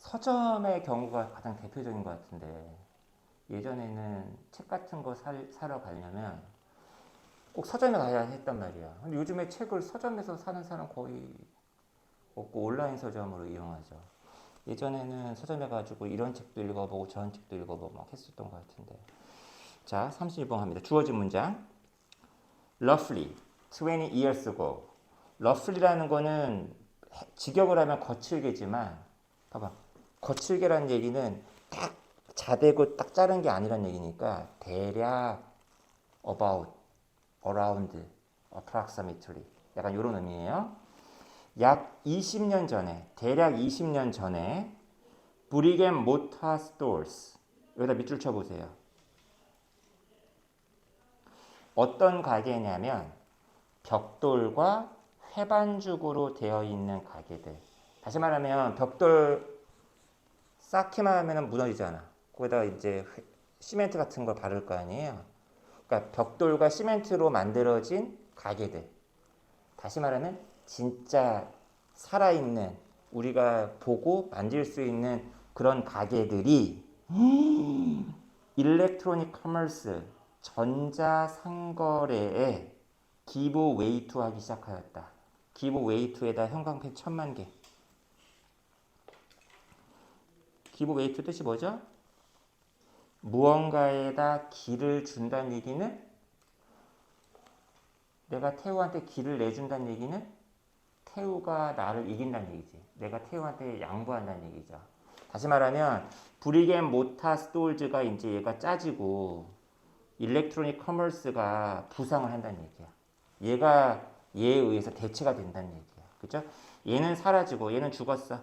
서점의 경우가 가장 대표적인 것 같은데 예전에는 책 같은 거 사러 가려면 꼭 서점에 가야 했단 말이야. 근데 요즘에 책을 서점에서 사는 사람 거의 없고 온라인 서점으로 이용하죠. 예전에는 서점에 가지고 이런 책도 읽어보고 저런 책도 읽어보고 막 했었던 것 같은데. 자, 32번 합니다. 주어진 문장. Roughly 20 years ago. roughly라는 거는 직역을 하면 거칠게지만 봐봐. 거칠게라는 얘기는 딱 자대고 딱 자른 게 아니란 얘기니까 대략 about, around, approximately 약간 이런 의미예요. 약 20년 전에 대략 20년 전에 브릭 앤 모타 스토어스 여기다 밑줄 쳐보세요. 어떤 가게냐면 벽돌과 회반죽으로 되어 있는 가게들. 다시 말하면 벽돌 쌓기만 하면 무너지잖아. 거기다 이제 시멘트 같은 거 바를 거 아니에요. 그러니까 벽돌과 시멘트로 만들어진 가게들. 다시 말하면 진짜 살아있는 우리가 보고 만질 수 있는 그런 가게들이 일렉트로닉 커머스 전자상거래에 기브 웨이투 하기 시작하였다. 기브 웨이투에다 형광펜 1000만 개. 기브 웨이투 뜻이 뭐죠? 무언가에다 기를 준다는 얘기는 내가 태우한테 기를 내준다는 얘기는 태우가 나를 이긴다는 얘기지. 내가 태우한테 양보한다는 얘기죠. 다시 말하면 브릭 앤 모타 스토어즈가 이제 얘가 짜지고 일렉트로닉 커머스가 부상을 한다는 얘기야. 얘가 얘에 의해서 대체가 된다는 얘기야. 그죠? 얘는 사라지고 얘는 죽었어.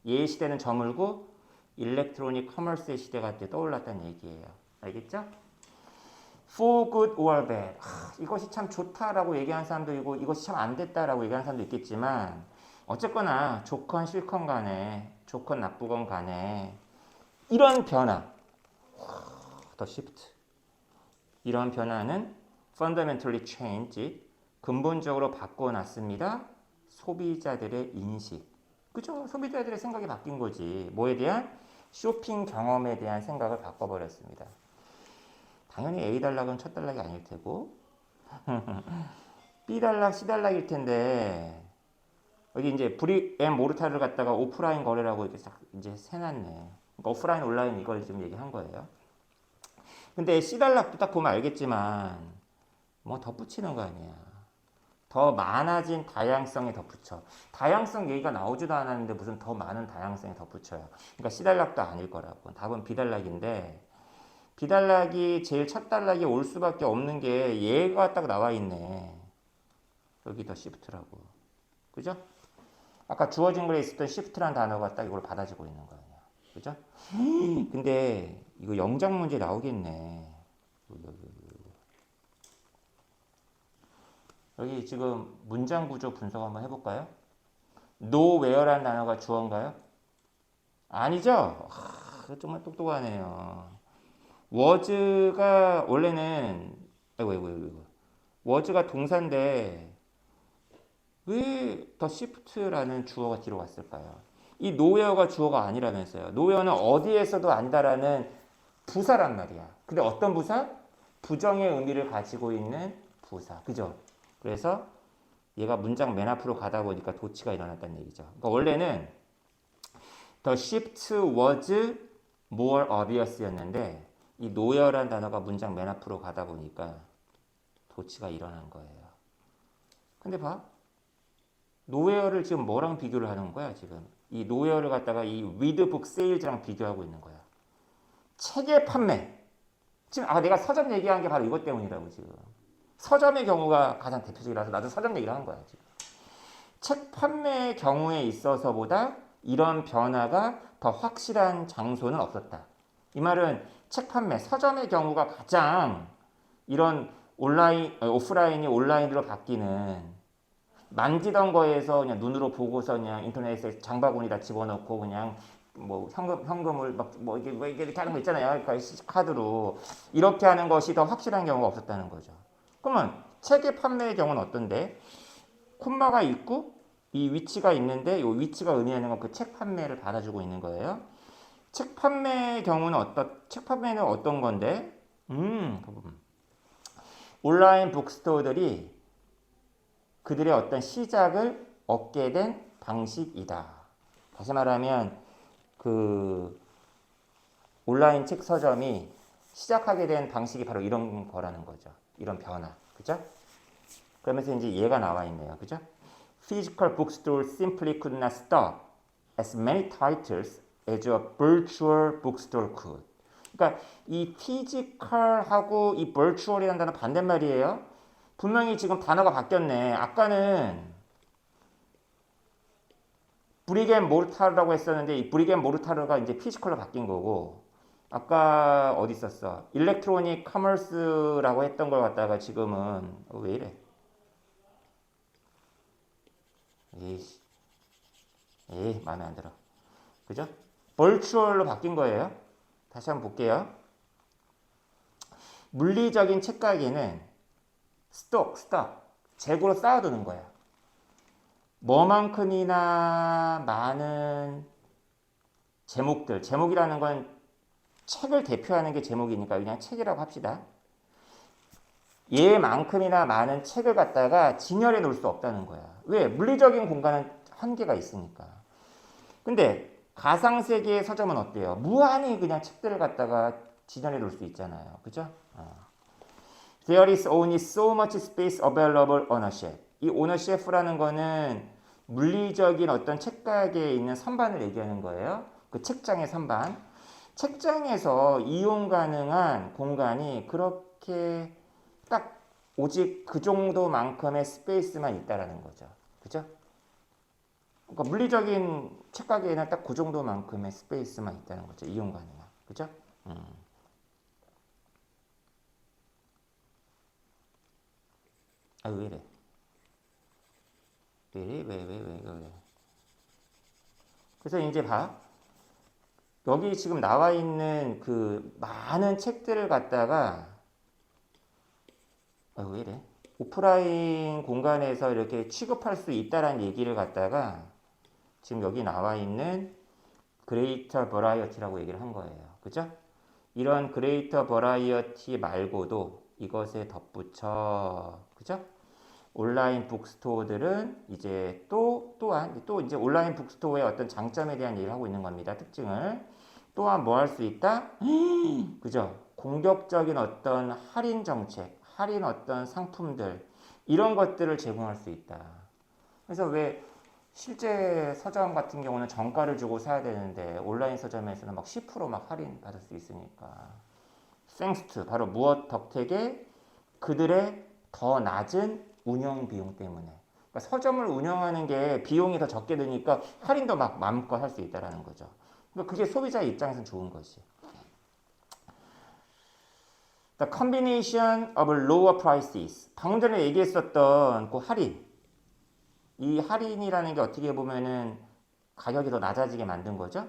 얘의 시대는 저물고 일렉트로닉 커머스의 시대가 떠올랐다는 얘기예요. 알겠죠? For good or bad. 이것이 참 좋다라고 얘기하는 사람도 있고 이것이 참 안 됐다라고 얘기하는 사람도 있겠지만 어쨌거나 좋건 싫건 간에 좋건 나쁘건 간에 이런 변화 더 시프트 이런 변화는 fundamentally change 근본적으로 바꿔놨습니다. 소비자들의 인식 그죠? 소비자들의 생각이 바뀐 거지. 뭐에 대한? 쇼핑 경험에 대한 생각을 바꿔버렸습니다. 당연히 A단락은 첫 단락이 아닐 테고 B단락, C단락일 텐데 여기 이제 브릭 앤 모르타를 갖다가 오프라인 거래라고 이렇게 딱 이제 세놨네. 그러니까 오프라인, 온라인 이걸 지금 얘기한 거예요. 근데 C단락도 딱 보면 알겠지만 뭐 덧붙이는 거 아니야. 더 많아진 다양성에 덧붙여. 다양성 얘기가 나오지도 않았는데 무슨 더 많은 다양성에 덧붙여요. 그러니까 C단락도 아닐 거라고. 답은 B단락인데 B단락이 제일 첫 단락에 올 수밖에 없는 게 얘가 딱 나와 있네. 여기 더 시프트라고. 그죠? 아까 주어진 글에 있었던 시프트라는 단어가 딱 이걸 받아주고 있는 거예요. 그죠? 근데 이거 영작 문제 나오겠네. 여기 지금 문장 구조 분석 한번 해볼까요? nowhere라는 단어가 주어인가요? 아니죠? 정말 똑똑하네요. was가 원래는 아이고 was가 동사인데 왜 더 shift라는 주어가 뒤로 왔을까요? 이 nowhere가 주어가 아니라면서요. nowhere는 어디에서도 아니다라는 부사란 말이야. 근데 어떤 부사? 부정의 의미를 가지고 있는 부사. 그죠? 그래서 얘가 문장 맨 앞으로 가다 보니까 도치가 일어났다는 얘기죠. 그러니까 원래는 the shift was more obvious였는데 이 nowhere라는 단어가 문장 맨 앞으로 가다 보니까 도치가 일어난 거예요. 근데 봐. nowhere를 지금 뭐랑 비교를 하는 거야, 지금? 이 nowhere를 갖다가 이 with book sales랑 비교하고 있는 거야. 책의 판매. 지금 내가 서점 얘기한 게 바로 이것 때문이라고, 지금. 서점의 경우가 가장 대표적이라서 나도 서점 얘기를 한 거야, 지금. 책 판매의 경우에 있어서보다 이런 변화가 더 확실한 장소는 없었다. 이 말은 책 판매, 서점의 경우가 가장 이런 오프라인이 온라인으로 바뀌는 만지던 거에서 그냥 눈으로 보고서 그냥 인터넷에 장바구니에다 집어넣고 그냥 뭐 현금을 막 뭐 이렇게 하는 거 있잖아요. 그러니까 카드로 이렇게 하는 것이 더 확실한 경우가 없었다는 거죠. 그러면 책의 판매의 경우는 어떤데? 콤마가 있고 이 위치가 있는데 이 위치가 의미하는 건 그 책 판매를 받아주고 있는 거예요. 책 판매의 경우는 책 판매는 어떤 건데? 그 부분. 온라인 북스토어들이 그들의 어떤 시작을 얻게 된 방식이다. 다시 말하면 그 온라인 책 서점이 시작하게 된 방식이 바로 이런 거라는 거죠. 이런 변화. 그죠? 그러면서 이제 얘가 나와 있네요. 그죠? Physical bookstores simply could not stock as many titles as a virtual bookstore could. 그러니까 이 피지컬하고 이 virtual이라는 단어 반대말이에요. 분명히 지금 단어가 바뀌었네. 아까는 브릭앤 모르타르라고 했었는데 이 브릭앤 모르타르가 이제 피지컬로 바뀐 거고 아까 어디 있었어? 일렉트로닉 커머스라고 했던 걸 갖다가 지금은 왜 이래? 마음에 안 들어. 그죠? 버추얼로 바뀐 거예요. 다시 한번 볼게요. 물리적인 책가게는 스톡, 재고로 쌓아두는 거야. 뭐만큼이나 많은 제목이라는 건 책을 대표하는 게 제목이니까 그냥 책이라고 합시다. 얘만큼이나 많은 책을 갖다가 진열해 놓을 수 없다는 거야. 왜? 물리적인 공간은 한계가 있으니까. 근데 가상세계의 서점은 어때요? 무한히 그냥 책들을 갖다가 진열해 놓을 수 있잖아요. 그죠? There is only so much space available on a shelf. 이 on a shelf라는 거는 물리적인 어떤 책가게에 있는 선반을 얘기하는 거예요. 그 책장의 선반. 책장에서 이용 가능한 공간이 그렇게 딱 오직 그 정도만큼의 스페이스만 있다라는 거죠. 그죠? 그러니까 물리적인 책가게에는 딱 그 정도만큼의 스페이스만 있다는 거죠. 이용 가능한. 그죠? 아, 왜 이래? 왜. 그래서 이제 봐. 여기 지금 나와 있는 그 많은 책들을 갖다가 왜 이래? 오프라인 공간에서 이렇게 취급할 수 있다라는 얘기를 갖다가 지금 여기 나와 있는 그레이터 버라이어티라고 얘기를 한 거예요. 그죠? 이런 그레이터 버라이어티 말고도 이것에 덧붙여, 그죠? 온라인 북스토어들은 이제 또한 이제 온라인 북스토어의 어떤 장점에 대한 얘기를 하고 있는 겁니다. 특징을. 또한 뭐 할 수 있다? 그죠? 공격적인 어떤 할인 정책, 할인 어떤 상품들, 이런 것들을 제공할 수 있다. 그래서 왜 실제 서점 같은 경우는 정가를 주고 사야 되는데 온라인 서점에서는 막 10%막 할인 받을 수 있으니까. 땡스트 바로 무엇 덕택에 그들의 더 낮은 운영 비용 때문에. 그러니까 서점을 운영하는 게 비용이 더 적게 드니까 할인도 막 마음껏 할 수 있다라는 거죠. 그러니까 그게 소비자 입장에서는 좋은 거지. The combination of lower prices. 방금 전에 얘기했었던 그 할인. 이 할인이라는 게 어떻게 보면은 가격이 더 낮아지게 만든 거죠.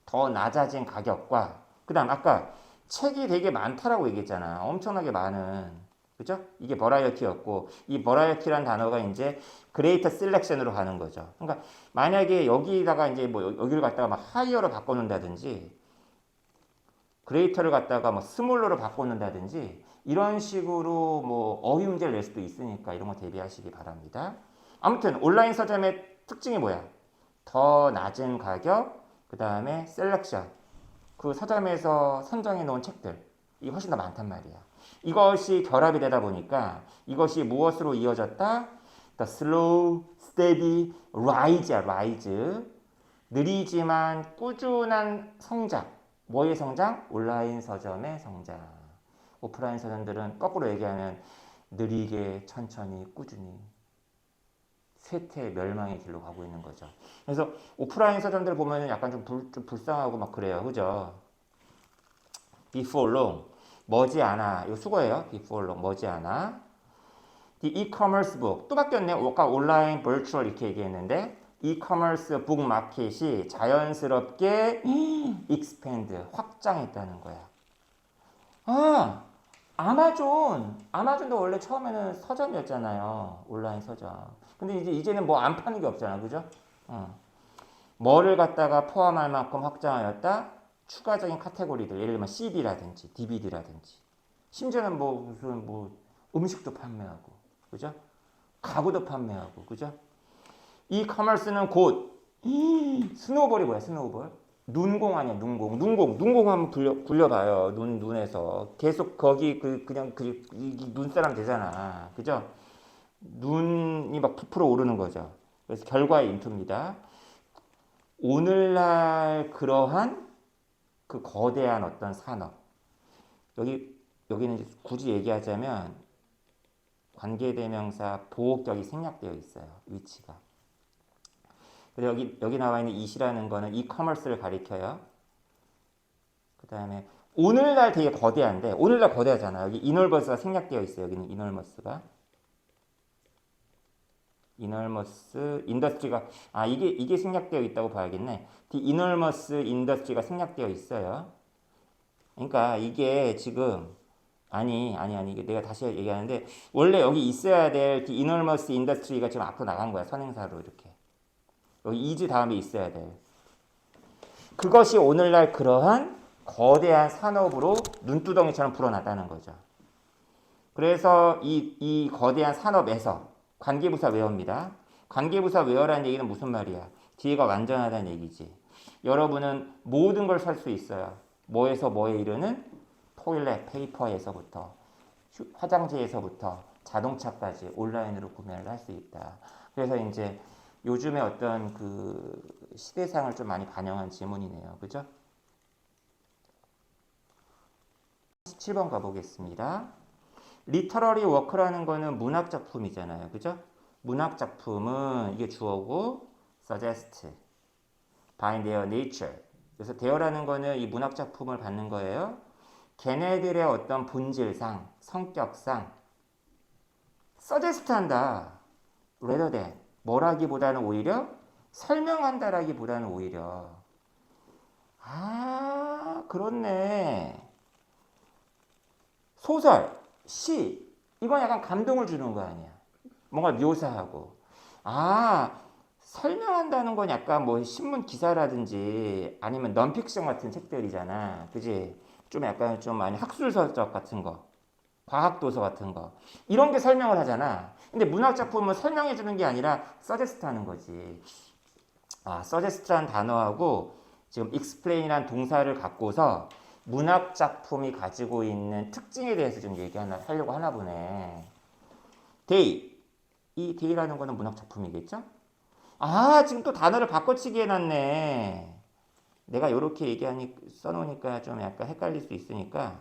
더 낮아진 가격과 그다음 아까 책이 되게 많다라고 얘기했잖아. 엄청나게 많은. 그죠? 이게 버라이어티였고 이 버라이어티란 단어가 이제 그레이터 셀렉션으로 가는 거죠. 그러니까 만약에 여기다가 이제 뭐 여기를 갖다가 막 하이어로 바꿔놓는다든지 그레이터를 갖다가 뭐 스몰러로 바꿔놓는다든지 이런 식으로 뭐 어휘 문제를 낼 수도 있으니까 이런 거 대비하시기 바랍니다. 아무튼 온라인 서점의 특징이 뭐야? 더 낮은 가격, 그 다음에 셀렉션. 그 서점에서 선정해 놓은 책들. 이 훨씬 더 많단 말이야. 이것이 결합이 되다 보니까 이것이 무엇으로 이어졌다? The slow, steady rise. 느리지만 꾸준한 성장. 뭐의 성장? 온라인 서점의 성장. 오프라인 서점들은 거꾸로 얘기하면 느리게, 천천히, 꾸준히 쇠퇴 멸망의 길로 가고 있는 거죠. 그래서 오프라인 서점들 보면 약간 좀 불쌍하고 막 그래요. 그죠? Before long. 머지않아. 이거 수거예요. Before long. 머지않아. The e-commerce book. 또 바뀌었네. 아까 온라인, 버추얼 이렇게 얘기했는데 e-commerce 북 마켓이 자연스럽게 expand, 확장했다는 거야. 아마존도 원래 처음에는 서점이었잖아요. 온라인 서점. 근데 이제는 뭐 안 파는 게 없잖아, 그죠? 뭐를 갖다가 포함할 만큼 확장하였다. 추가적인 카테고리들, 예를 들면 CD라든지 DVD라든지, 심지어는 뭐 무슨 뭐 음식도 판매하고, 그죠? 가구도 판매하고, 그죠? 이 커머스는 곧 스노우볼이 뭐야, 스노우볼? 눈공 아니야, 눈공 한번 굴려봐요. 눈에서 계속 거기 그냥 눈사람 되잖아, 그죠? 눈이 막 부풀어 오르는 거죠. 그래서 결과의 인투입니다. 오늘날 그러한 그 거대한 어떤 산업, 여기는 이제 굳이 얘기하자면 관계대명사 보호격이 생략되어 있어요. 위치가. 그래서 여기 나와 있는 이시라는 거는 이커머스를 가리켜요. 그 다음에 오늘날 되게 거대한데, 오늘날 거대하잖아. 여기 이널버스가 생략되어 있어요. 여기는 이널머스가. 이널머스 인더스트리가, 이게 생략되어 있다고 봐야겠네. 이널머스 인더스트리가 생략되어 있어요. 그러니까 이게 지금 이게 내가 다시 얘기하는데, 원래 여기 있어야 될 이널머스 인더스트리가 지금 앞으로 나간 거야. 선행사로 이렇게. 여기 이즈 다음에 있어야 돼. 그것이 오늘날 그러한 거대한 산업으로 눈두덩이처럼 불어났다는 거죠. 그래서 이 거대한 산업에서 관계부사 웨어입니다. 관계부사 웨어라는 얘기는 무슨 말이야? 뒤에가 완전하다는 얘기지. 여러분은 모든 걸 살 수 있어요. 뭐에서 뭐에 이르는 토일렛, 페이퍼에서부터 화장지에서부터 자동차까지 온라인으로 구매를 할 수 있다. 그래서 이제 요즘에 어떤 그 시대상을 좀 많이 반영한 지문이네요. 그죠? 17번 가보겠습니다. 리터러리 워크라는 거는 문학 작품이잖아요. 그죠? 문학 작품은 이게 주어고 suggest by their nature. 그래서 their라는 거는 이 문학 작품을 받는 거예요. 걔네들의 어떤 본질상, 성격상 suggest 한다. rather than 뭐라기보다는 오히려 설명한다라기보다는 오히려 그렇네. 소설, 시 이건 약간 감동을 주는 거 아니야. 뭔가 묘사하고 설명한다는 건 약간 뭐 신문 기사라든지 아니면 넌픽션 같은 책들이잖아. 그지? 좀 약간 좀 많이 학술서적 같은 거, 과학도서 같은 거 이런 게 설명을 하잖아. 근데 문학 작품은 설명해 주는 게 아니라 서제스트 하는 거지. 서제스트란 단어하고 지금 explain이란 동사를 갖고서 문학 작품이 가지고 있는 특징에 대해서 좀 하려고 하나 보네. 데이. 이 데이라는 거는 문학 작품이겠죠? 지금 또 단어를 바꿔치기 해놨네. 내가 이렇게 써놓으니까 좀 약간 헷갈릴 수 있으니까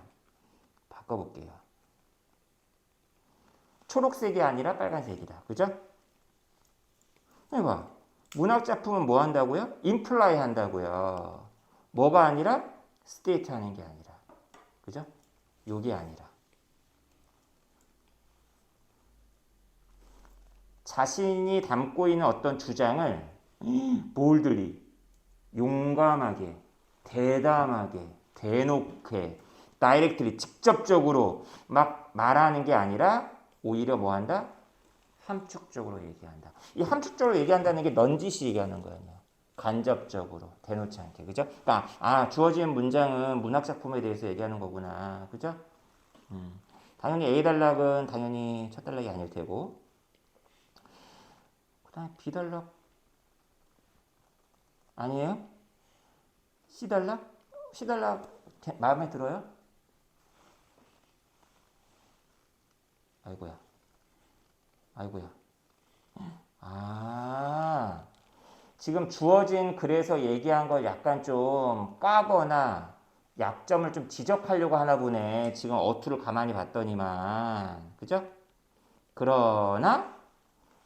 바꿔볼게요. 초록색이 아니라 빨간색이다. 그죠? 해봐. 문학 작품은 뭐 한다고요? imply 한다고요. 뭐가 아니라 state 하는 게 아니라. 그죠? 요게 아니라. 자신이 담고 있는 어떤 주장을 볼드리, 용감하게, 대담하게, 대놓게, 다이렉트리, 직접적으로 막 말하는 게 아니라 오히려 뭐 한다? 함축적으로 얘기한다. 이 함축적으로 얘기한다는 게 넌지시 얘기하는 거예요. 간접적으로, 대놓지 않게. 그죠? 그러니까, 주어진 문장은 문학작품에 대해서 얘기하는 거구나. 그죠? 당연히 A단락은 당연히 첫 단락이 아닐 테고. 그 다음에 B단락 아니에요? C단락? C단락 마음에 들어요? 아이고야. 지금 주어진 글에서 얘기한 걸 약간 좀 까거나 약점을 좀 지적하려고 하나 보네. 지금 어투를 가만히 봤더니만. 그죠? 그러나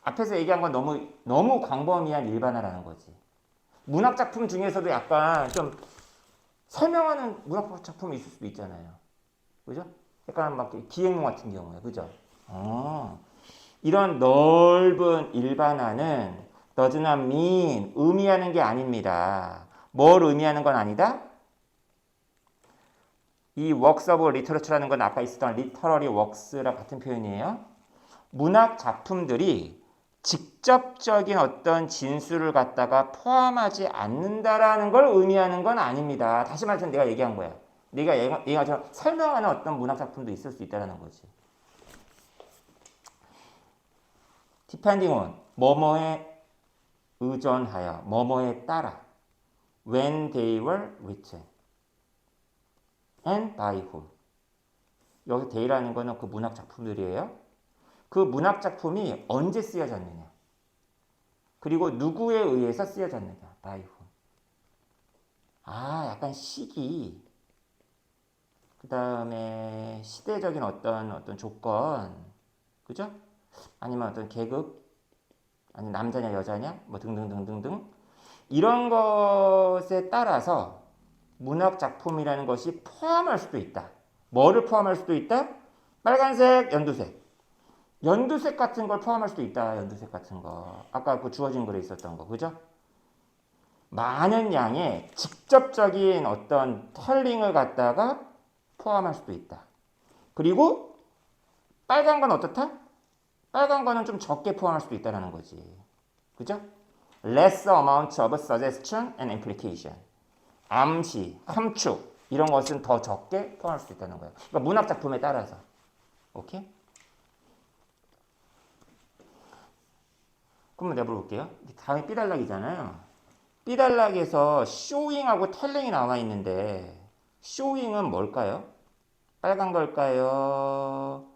앞에서 얘기한 건 너무 광범위한 일반화라는 거지. 문학 작품 중에서도 약간 좀 설명하는 문학 작품이 있을 수도 있잖아요. 그죠? 약간 막 기행문 같은 경우에. 그죠? 이런 넓은 일반화는 does not mean 의미하는 게 아닙니다. 뭘 의미하는 건 아니다? 이 works of literature라는 건 아까 있었던 literary works랑 같은 표현이에요. 문학 작품들이 직접적인 어떤 진술을 갖다가 포함하지 않는다라는 걸 의미하는 건 아닙니다. 다시 말해서 내가 얘기한 거야. 내가 저 설명하는 어떤 문학 작품도 있을 수 있다는 거지. depending on 뭐뭐에 의존하여 뭐뭐에 따라 when they were written and by whom. 여기서 they라는 거는 그 문학 작품들이에요. 그 문학 작품이 언제 쓰여졌느냐. 그리고 누구에 의해서 쓰여졌느냐. by whom. 약간 시기. 그 다음에 시대적인 어떤 조건. 그죠? 아니면 어떤 계급. 아니 남자냐 여자냐. 뭐 등등등등등. 이런 것에 따라서 문학 작품이라는 것이 포함할 수도 있다. 뭐를 포함할 수도 있다? 빨간색, 연두색. 연두색 같은 걸 포함할 수도 있다. 연두색 같은 거. 아까 그 주어진 글에 있었던 거. 그죠? 많은 양의 직접적인 어떤 텔링을 갖다가 포함할 수도 있다. 그리고 빨간 건 어떻다? 빨간 거는 좀 적게 포함할 수도 있다는 거지. 그죠? Less amount of suggestion and implication. 암시, 함축 이런 것은 더 적게 포함할 수 있다는 거예요. 그러니까 문학 작품에 따라서. 오케이? 그럼 내가 물어볼게요. 다음에 B단락이잖아요. B단락에서 showing하고 telling이 나와 있는데 showing은 뭘까요? 빨간 걸까요?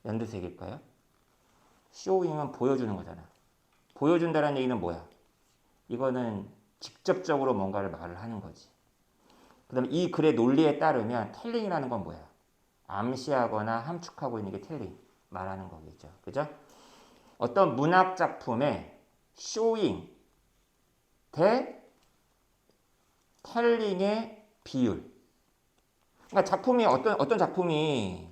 연두색일까요? showing은 보여주는 거잖아. 보여준다는 얘기는 뭐야? 이거는 직접적으로 뭔가를 말을 하는 거지. 그 다음에 이 글의 논리에 따르면 telling이라는 건 뭐야? 암시하거나 함축하고 있는 게 telling, 말하는 거겠죠. 그죠? 어떤 문학 작품의 showing 대 telling의 비율. 그러니까 작품이 어떤 작품이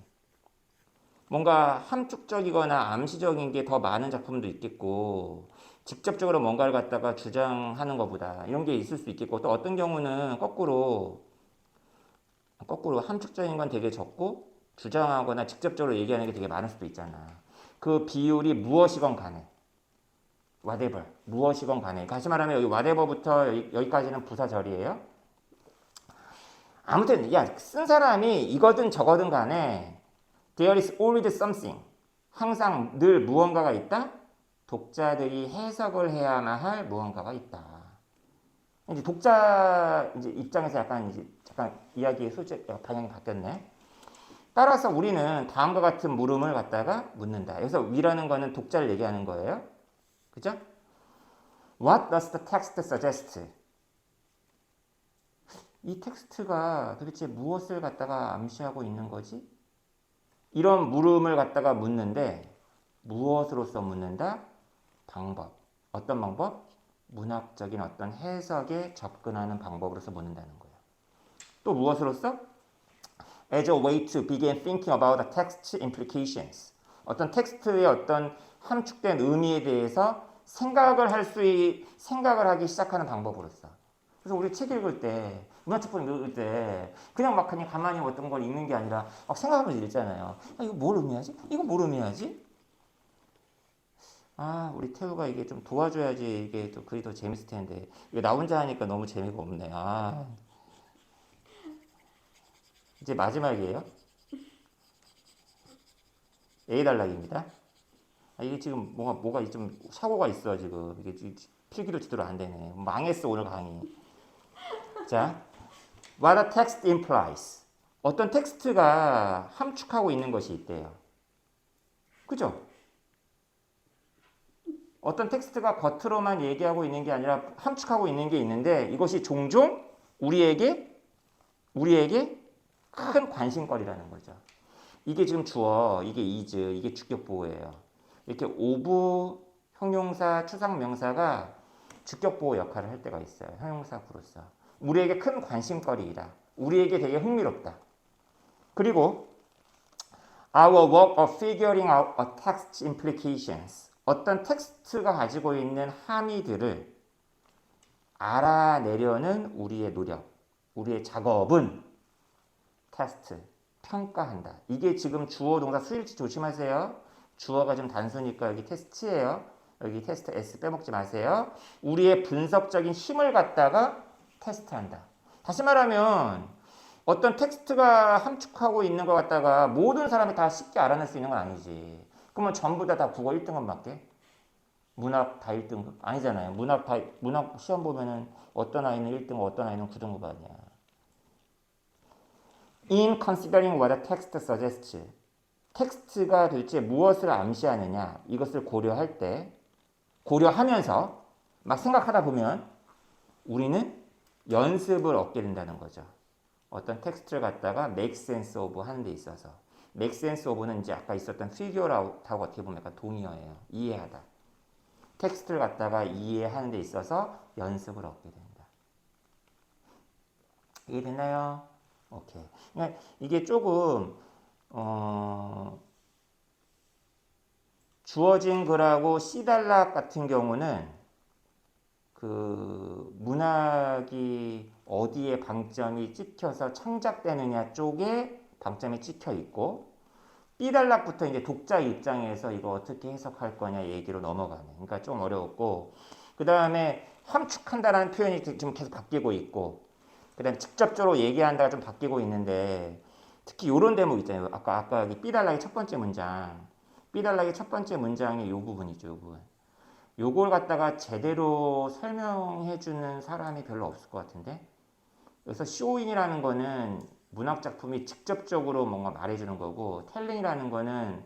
뭔가 함축적이거나 암시적인 게 더 많은 작품도 있겠고 직접적으로 뭔가를 갖다가 주장하는 것보다 이런 게 있을 수 있겠고 또 어떤 경우는 거꾸로 함축적인 건 되게 적고 주장하거나 직접적으로 얘기하는 게 되게 많을 수도 있잖아. 그 비율이 무엇이건 간에 whatever 무엇이건 간에 다시 말하면 여기 whatever부터 여기까지는 부사절이에요. 아무튼 쓴 사람이 이거든 저거든 간에 there is always something 항상 늘 무언가가 있다. 독자들이 해석을 해야만 할 무언가가 있다. 이제 독자 입장에서 약간 이야기의 소재 방향이 바뀌었네. 따라서 우리는 다음과 같은 물음을 갖다가 묻는다. 여기서 we라는 거는 독자를 얘기하는 거예요. 그죠? What does the text suggest? 이 텍스트가 도대체 무엇을 갖다가 암시하고 있는 거지? 이런 물음을 갖다가 묻는데 무엇으로서 묻는다? 방법. 어떤 방법? 문학적인 어떤 해석에 접근하는 방법으로서 묻는다는 거예요. 또 무엇으로서? As a way to begin thinking about the text implications. 어떤 텍스트의 어떤 함축된 의미에 대해서 생각을 하기 시작하는 방법으로서. 그래서 우리 책 읽을 때, 문학작품 읽을 때 그냥 막 그냥 가만히 어떤 걸 읽는 게 아니라 막 생각하면서 읽잖아요. 이거 뭘 의미하지? 이거 뭘 의미하지? 우리 태우가 이게 좀 도와줘야지 이게 또 글이 더 재밌을 텐데 이거 나 혼자 하니까 너무 재미가 없네. 이제 마지막이에요. A 단락입니다. 이게 지금 뭐가 좀 사고가 있어 지금 이게 필기도 제대로 안 되네. 망했어 오늘 강의. 자, what a text implies. 어떤 텍스트가 함축하고 있는 것이 있대요. 그죠? 어떤 텍스트가 겉으로만 얘기하고 있는 게 아니라 함축하고 있는 게 있는데 이것이 종종 우리에게 큰 관심거리라는 거죠. 이게 지금 주어, 이게 is, 이게 주격보호예요. 이렇게 오브, 형용사, 추상명사가 주격보호 역할을 할 때가 있어요. 형용사구로서. 우리에게 큰 관심거리이다. 우리에게 되게 흥미롭다. 그리고 our work of figuring out a text implications. 어떤 텍스트가 가지고 있는 함의들을 알아내려는 우리의 노력, 우리의 작업은 테스트, 평가한다. 이게 지금 주어 동사 수일치 조심하세요. 주어가 좀 단수니까 여기 테스트예요. 여기 테스트 S 빼먹지 마세요. 우리의 분석적인 힘을 갖다가 테스트한다. 다시 말하면 어떤 텍스트가 함축하고 있는 것 갖다가 모든 사람이 다 쉽게 알아낼 수 있는 건 아니지. 그러면 전부 다 국어 1등급 맞게? 문학 다 1등급? 아니잖아요. 문학 시험 보면은 어떤 아이는 1등급, 어떤 아이는 9등급 아니야. In considering what the text suggests, 텍스트가 도대체 무엇을 암시하느냐 이것을 고려할 때 고려하면서 막 생각하다 보면 우리는 연습을 얻게 된다는 거죠. 어떤 텍스트를 갖다가 make sense of 하는 데 있어서 make sense of는 이제 아까 있었던 figure out하고 어떻게 보면 약간 동의어예요. 이해하다. 텍스트를 갖다가 이해하는 데 있어서 연습을 얻게 된다. 이해됐나요? 오케이. 그러니까 이게 조금 주어진 글하고 C단락 같은 경우는 그 문학이 어디에 방점이 찍혀서 창작되느냐 쪽에 방점이 찍혀 있고 B단락부터 이제 독자 입장에서 이거 어떻게 해석할 거냐 얘기로 넘어가네. 그러니까 좀 어려웠고 그 다음에 함축한다라는 표현이 지금 계속 바뀌고 있고 그 다음에 직접적으로 얘기한다가 좀 바뀌고 있는데 특히 이런 대목 있잖아요. 아까 여기 B단락의 첫 번째 문장 B단락의 첫 번째 문장이 이 부분이죠. 이 부분. 요걸 갖다가 제대로 설명해 주는 사람이 별로 없을 것 같은데 그래서 showing이라는 거는 문학 작품이 직접적으로 뭔가 말해주는 거고 telling이라는 거는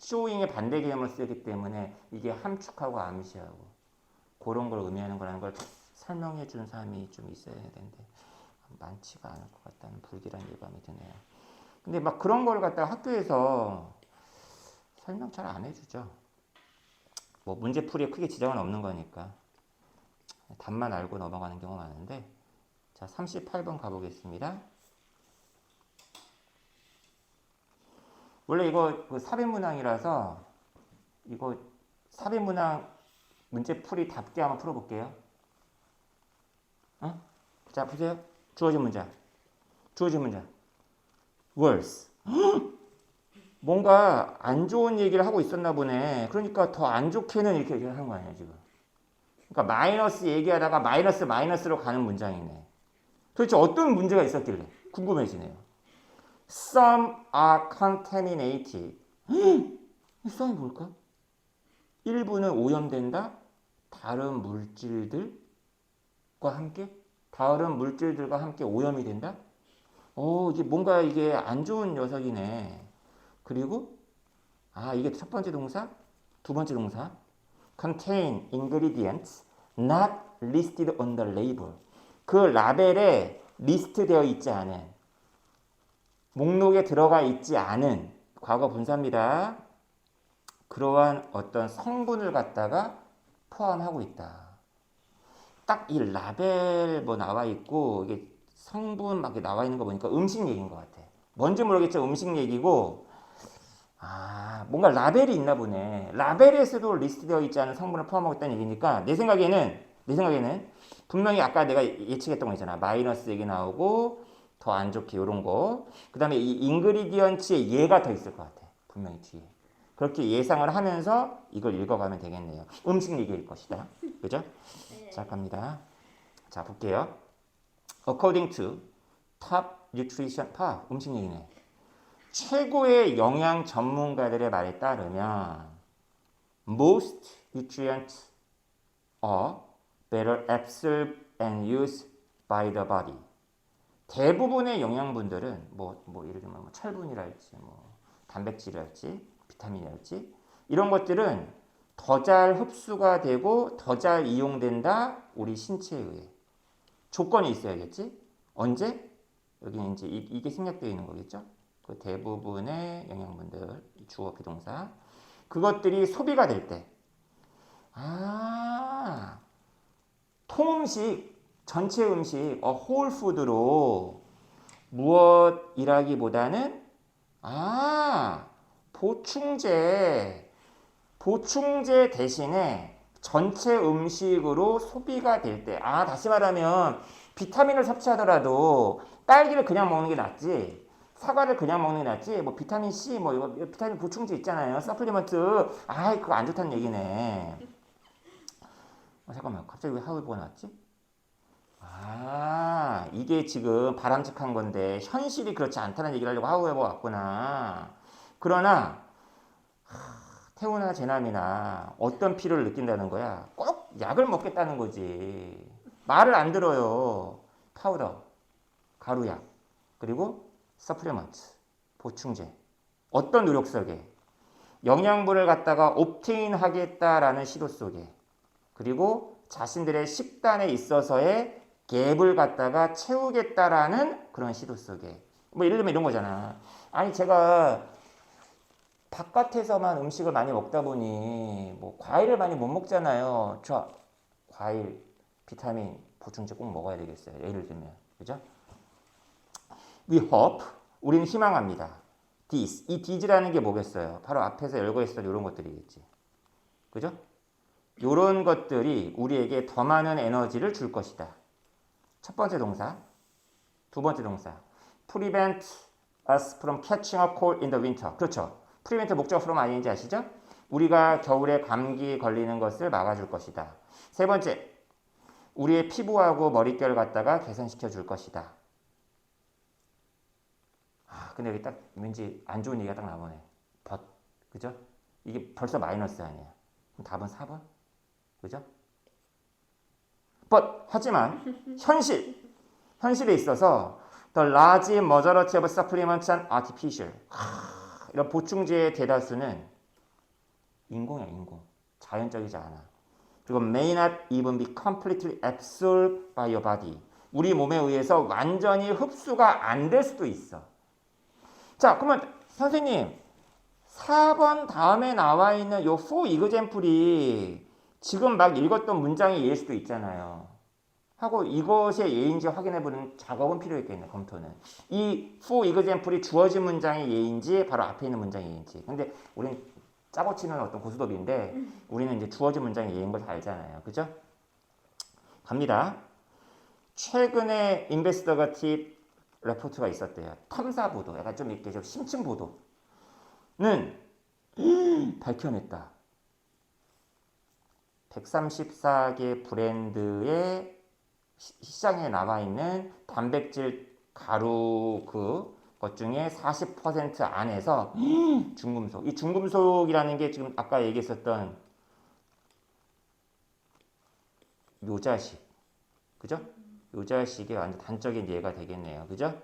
showing의 반대 개념을 쓰기 때문에 이게 함축하고 암시하고 그런 걸 의미하는 거라는 걸 설명해 주는 사람이 좀 있어야 되는데 많지가 않을 것 같다는 불길한 예감이 드네요. 근데 막 그런 걸 갖다가 학교에서 설명 잘 안 해주죠. 뭐 문제풀이에 크게 지장은 없는 거니까 답만 알고 넘어가는 경우가 많은데 자 38번 가보겠습니다. 원래 이거 그 사배문항이라서 이거 사배문항 문제풀이 답게 한번 풀어볼게요. 자 보세요. 주어진 문장 worse 뭔가 안 좋은 얘기를 하고 있었나 보네. 그러니까 더 안 좋게는 이렇게 하는 거 아니야 지금. 그러니까 마이너스 얘기하다가 마이너스로 가는 문장이네. 도대체 어떤 문제가 있었길래 궁금해지네요. Some are contaminated. some이 뭘까? 일부는 오염된다. 다른 물질들과 함께 오염이 된다. 이게 뭔가 이게 안 좋은 녀석이네. 그리고 이게 첫 번째 동사, 두 번째 동사 contain ingredients not listed on the label. 그 라벨에 리스트되어 있지 않은 목록에 들어가 있지 않은 과거 분사입니다. 그러한 어떤 성분을 갖다가 포함하고 있다. 딱 이 라벨 뭐 나와 있고 이게 성분 막 나와 있는 거 보니까 음식 얘기인 것 같아. 뭔지 모르겠지만 음식 얘기고 뭔가 라벨이 있나 보네. 라벨에서도 리스트되어 있지 않은 성분을 포함하고 있다는 얘기니까 내 생각에는 분명히 아까 내가 예측했던 거 있잖아. 마이너스 얘기 나오고 더 안 좋게 이런 거. 그 다음에 이 인그리디언츠에 얘가 더 있을 것 같아. 분명히 뒤에. 그렇게 예상을 하면서 이걸 읽어가면 되겠네요. 음식 얘기일 것이다. 그죠? 자, 갑니다. 자, 볼게요. According to top nutrition, 음식 얘기네. 최고의 영양 전문가들의 말에 따르면 most nutrients are better absorbed and used by the body. 대부분의 영양분들은 뭐 예를 들면 뭐 철분이랄지 뭐 단백질이랄지 비타민이랄지 이런 것들은 더 잘 흡수가 되고 더 잘 이용된다. 우리 신체에 의해. 조건이 있어야겠지? 언제? 여기는 이제 이게 생략되어 있는 거겠죠? 그 대부분의 영양분들, 주어 비동사. 그것들이 소비가 될 때. 통음식, 전체 음식, whole food로 무엇이라기보다는 보충제 대신에 전체 음식으로 소비가 될 때. 다시 말하면 비타민을 섭취하더라도 딸기를 그냥 먹는 게 낫지. 사과를 그냥 먹는 게 낫지. 뭐 비타민 C, 뭐 이거 비타민 보충제 있잖아요. 서플리먼트. 아, 그거 안 좋다는 얘기네. 잠깐만, 갑자기 왜 하우버가 나왔지? 아, 이게 지금 바람직한 건데 현실이 그렇지 않다는 얘기를 하려고 하우에버가 왔구나. 그러나 태우나 제남이나 어떤 필요를 느낀다는 거야. 꼭 약을 먹겠다는 거지. 말을 안 들어요. 파우더, 가루약, 그리고 서플리먼트, 보충제. 어떤 노력 속에 영양분을 갖다가 옵테인 하겠다라는 시도 속에 그리고 자신들의 식단에 있어서의 갭을 갖다가 채우겠다라는 그런 시도 속에 뭐 예를 들면 이런 거잖아. 아니 제가 바깥에서만 음식을 많이 먹다 보니 뭐 과일을 많이 못 먹잖아요. 저 과일, 비타민, 보충제 꼭 먹어야 되겠어요. 예를 들면 그죠? We hope 우리는 희망합니다. These 이 these라는 게 뭐겠어요? 바로 앞에서 열거 있었던 이런 것들이겠지. 그죠? 이런 것들이 우리에게 더 많은 에너지를 줄 것이다. 첫 번째 동사, 두 번째 동사. Prevent us from catching a cold in the winter. 그렇죠. prevent 목적 from ing 아시죠? 우리가 겨울에 감기 걸리는 것을 막아줄 것이다. 세 번째, 우리의 피부하고 머릿결 갖다가 개선시켜 줄 것이다. 아, 근데 여기 딱 왠지 안 좋은 얘기가 딱 나오네. but, 그죠? 이게 벌써 마이너스 아니야. 그럼 답은 4번? 그죠? but, 하지만 현실에 있어서 the large majority of supplements and artificial 이런 보충제의 대다수는 인공이야, 인공. 자연적이지 않아. 그리고 may not even be completely absorbed by your body. 우리 몸에 의해서 완전히 흡수가 안 될 수도 있어. 자, 그러면 선생님 4번 다음에 나와 있는 요 for example이 지금 막 읽었던 문장의 예일 수도 있잖아요. 하고 이것의 예인지 확인해보는 작업은 필요했겠네, 검토는. 이 for example이 주어진 문장의 예인지 바로 앞에 있는 문장의 예인지. 근데 우린 짜고 치는 어떤 고수톱인데 우리는 이제 주어진 문장의 예인 걸 다 알잖아요. 그죠? 갑니다. 최근에 인베스터가티브 레포트가 있었대요. 탐사 보도, 약간 좀 이렇게 좀 심층 보도는 밝혀냈다. 134개 브랜드의 시장에 나와 있는 단백질 가루 것 중에 40% 안에서 중금속. 이 중금속이라는 게 지금 아까 얘기했었던 요자식, 그죠? 요자식의 완전 단적인 예가 되겠네요, 그죠?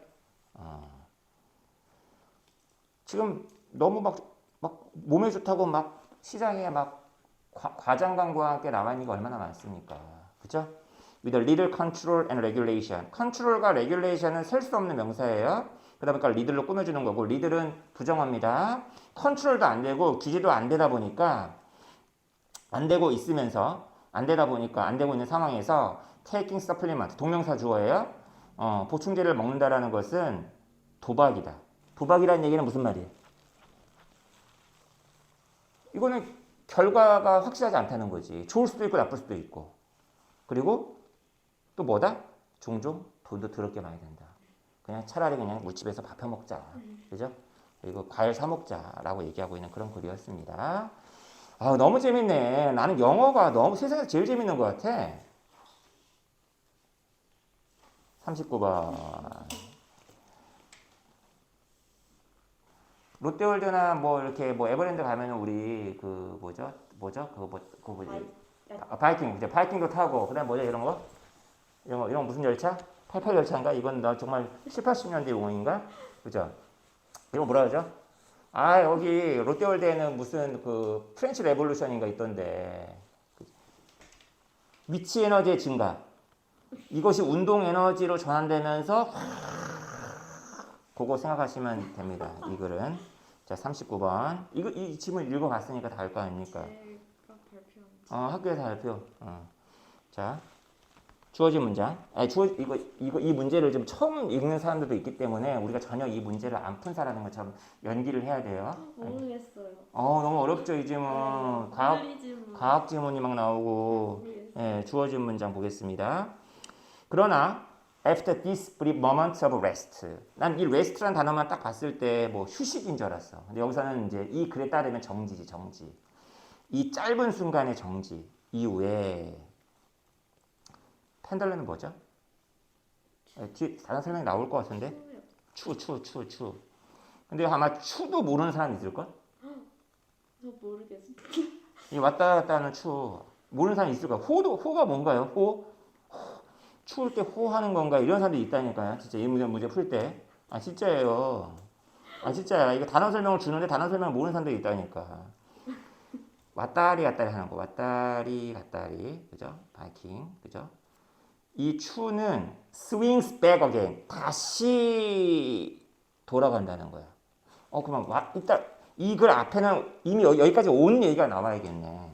지금 너무 막 몸에 좋다고 막 시장에 막 과장 광고와 함께 나와 있는 게 얼마나 많습니까? 그죠? With a little control and regulation. 컨트롤과 regulation은 셀 수 없는 명사예요. 그러다 보니까 리들로 꾸며주는 거고, 리들은 부정어입니다. 컨트롤도 안 되고 규제도 안 되다 보니까 안 되고 있으면서 안 되다 보니까 안 되고 있는 상황에서 taking supplement 동명사 주어예요. 보충제를 먹는다라는 것은 도박이다. 도박이라는 얘기는 무슨 말이에요? 이거는 결과가 확실하지 않다는 거지. 좋을 수도 있고 나쁠 수도 있고. 그리고 또 뭐다? 종종 돈도 더럽게 많이 든다. 그냥 차라리 그냥 우집에서 밥 해 먹자. 그죠? 그리고 과일 사 먹자라고 얘기하고 있는 그런 글이었습니다. 아, 너무 재밌네. 나는 영어가 너무 세상에서 제일 재밌는 것 같아. 39번. 롯데월드나 뭐 이렇게 뭐 에버랜드 가면은 우리 그 뭐죠? 그거 뭐지? 바이킹, 이제 바이킹도 타고 그다음 뭐죠 이런 거? 이런 무슨 열차? 88 열차인가? 이건 나 정말 7, 80년대 용어인가? 그죠? 이거 뭐라 그러죠? 아, 여기 롯데월드에는 무슨 그 프렌치 레볼루션인가 있던데. 위치 에너지의 증가. 이것이 운동 에너지로 전환되면서 그거 생각하시면 됩니다. 이 글은. 자, 39번. 이 질문 읽어봤으니까 다 알 거 아닙니까? 학교에서 발표. 자, 주어진 문장. 이 문제를 좀 처음 읽는 사람들도 있기 때문에 우리가 전혀 이 문제를 안 푼 사람인 것처럼 연기를 해야 돼요. 모르겠어요. 너무 어렵죠, 이 질문. 과학 지문이 막 나오고. 예, 주어진 문장 보겠습니다. 그러나 After this brief moment of rest. 난 이 rest라는 단어만 딱 봤을 때 뭐 휴식인 줄 알았어. 근데 여기서는 이제 이 글에 따르면 정지지, 정지. 이 짧은 순간의 정지 이후에 펜들럼이 뭐죠? 뒤에 다른 설명이 나올 것 같은데? 추. 근데 아마 추도 모르는 사람 있을걸? 저 모르겠어. 이 왔다 갔다 하는 추 모르는 사람 있을까? 호가 뭔가요? 호? 추울 때 호하는 건가? 이런 사람도 있다니까요. 진짜 이 문제 풀 때. 아 진짜예요. 아 진짜야. 이거 단어 설명을 주는데 단어 설명을 모르는 사람도 있다니까. 왔다리 갔다리 하는 거. 왔다리 갔다리. 그죠? 바이킹. 그죠? 이 추는 swings back again. 다시 돌아간다는 거야. 그러면 이따 이 글 앞에는 이미 여기까지 온 얘기가 나와야겠네.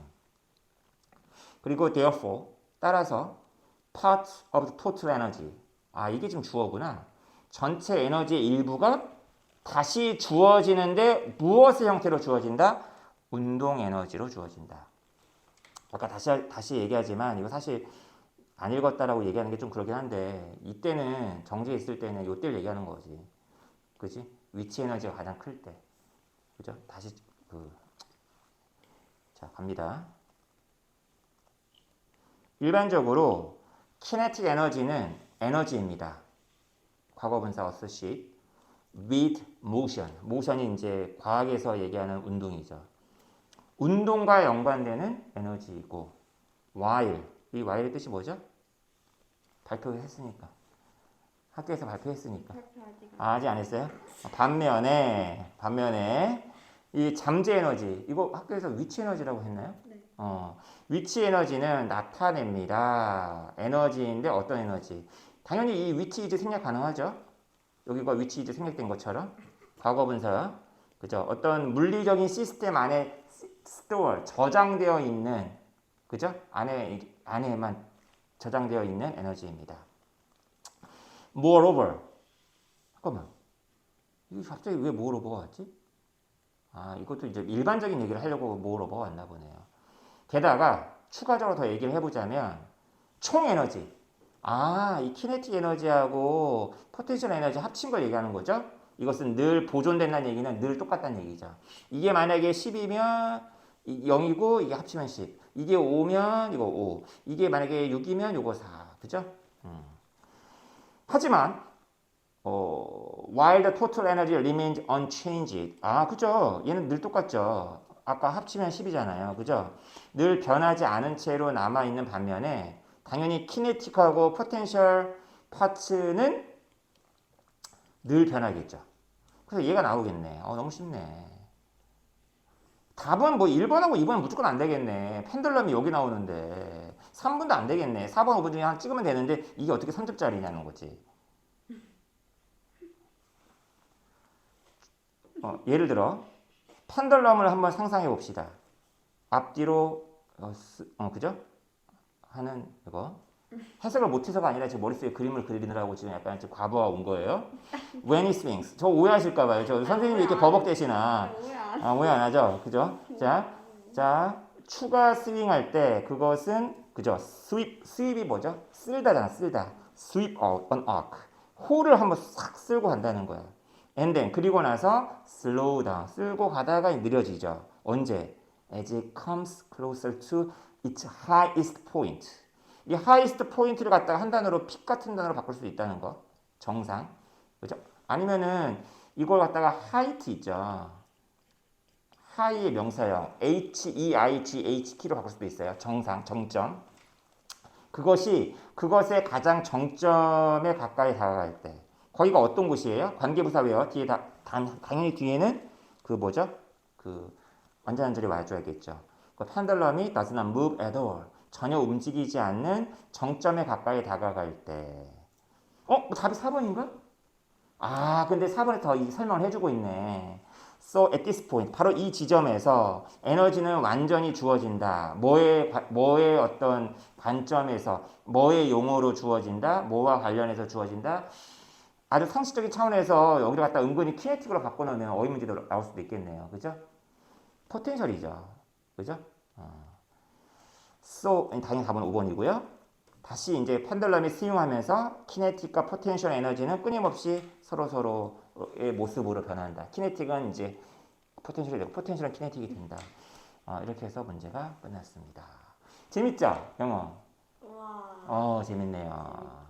그리고 therefore 따라서 part of the total energy. 이게 지금 주어구나. 전체 에너지의 일부가 다시 주어지는데 무엇의 형태로 주어진다? 운동 에너지로 주어진다. 아까 다시 얘기하지만 이거 사실 안 읽었다라고 얘기하는 게 좀 그러긴 한데 이때는 정지에 있을 때는 요때를 얘기하는 거지. 그지? 위치 에너지가 가장 클 때. 그죠? 다시 자, 갑니다. 일반적으로 kinetic 에너지는 에너지입니다. 과거분사 associate with motion. motion이 이제 과학에서 얘기하는 운동이죠. 운동과 연관되는 에너지이고 while. 이 while의 뜻이 뭐죠? 발표했으니까. 학교에서 발표했으니까. 아직 안 했어요? 반면에 이 잠재 에너지. 이거 학교에서 위치 에너지라고 했나요? 네. 위치 에너지는 나타냅니다. 에너지인데 어떤 에너지? 당연히 이 위치 이제 생략 가능하죠. 여기가 위치 이제 생략된 것처럼 과거분사. 그죠? 어떤 물리적인 시스템 안에 store 저장되어 있는 그죠? 안에만 저장되어 있는 에너지입니다. Moreover. 잠깐만. 이게 갑자기 왜 moreover가 왔지? 이것도 이제 일반적인 얘기를 하려고 moreover가 왔나 보네요. 게다가 추가적으로 더 얘기를 해보자면 총 에너지. 이 키네틱 에너지하고 포텐셜 에너지 합친 걸 얘기하는 거죠. 이것은 늘 보존된다는 얘기는 늘 똑같다는 얘기죠. 이게 만약에 10이면 0이고 이게 합치면 10. 이게 5면 이거 5. 이게 만약에 6이면 이거 4. 그죠? 하지만 while the total energy remains unchanged. 그죠? 얘는 늘 똑같죠. 아까 합치면 10이잖아요. 그죠? 늘 변하지 않은 채로 남아있는 반면에 당연히 키네틱하고 포텐셜 파츠는 늘 변하겠죠. 그래서 얘가 나오겠네. 너무 쉽네. 답은 뭐 1번하고 2번은 무조건 안 되겠네. 펜들럼이 여기 나오는데 3번도 안 되겠네. 4번, 5번 중에 하나 찍으면 되는데 이게 어떻게 3점짜리냐는 거지. 예를 들어 펜들럼을 한번 상상해 봅시다. 앞뒤로 그죠? 하는 이거 해석을 못해서가 아니라 제 머릿속에 그림을 그리느라고 지금 약간 좀 과부하 온 거예요. When it swings. 저 오해하실까봐요. 저 선생님이 이렇게 버벅대시나. 오해 안 하죠? 그죠? 자, 추가 스윙할 때 그것은 그죠? 스윕이 뭐죠? 쓸다잖아, 쓸다. sweep out an arc. 호를 한번 싹 쓸고 간다는 거야. And then 그리고 나서 slow down. 쓸고 가다가 느려지죠. 언제? As it comes closer to its highest point. 이 highest point를 갖다가 한 단어로 peak 같은 단어로 바꿀 수도 있다는 거. 정상. 그죠? 아니면은 이걸 갖다가 height 있죠. high의 명사형 HEIGHT로 바꿀 수도 있어요. 정상, 정점. 그것의 가장 정점에 가까이 다가갈 때. 거기가 어떤 곳이에요? 관계부사 왜요? 뒤에 당연히 뒤에는 그 뭐죠? 그 완전한절이 와줘야겠죠. 그 펜들럼이 does not move at all. 전혀 움직이지 않는 정점에 가까이 다가갈 때. 답이 4번인가? 근데 4번에 더 설명을 해주고 있네. So at this point, 바로 이 지점에서 에너지는 완전히 주어진다. 뭐의 어떤 관점에서, 뭐의 용어로 주어진다. 뭐와 관련해서 주어진다. 아주 상식적인 차원에서 여기를 갖다 은근히 키네틱으로 바꿔놓으면 어휘 문제도 나올 수도 있겠네요. 그죠? 포텐셜이죠. 그죠? So, 당연히 답은 5번이고요. 다시 이제 펜들럼이 스윙하면서 키네틱과 포텐셜 에너지는 끊임없이 서로의 모습으로 변한다. 키네틱은 이제 포텐셜이 되고 포텐셜은 키네틱이 된다. 이렇게 해서 문제가 끝났습니다. 재밌죠? 영어? 와. 재밌네요.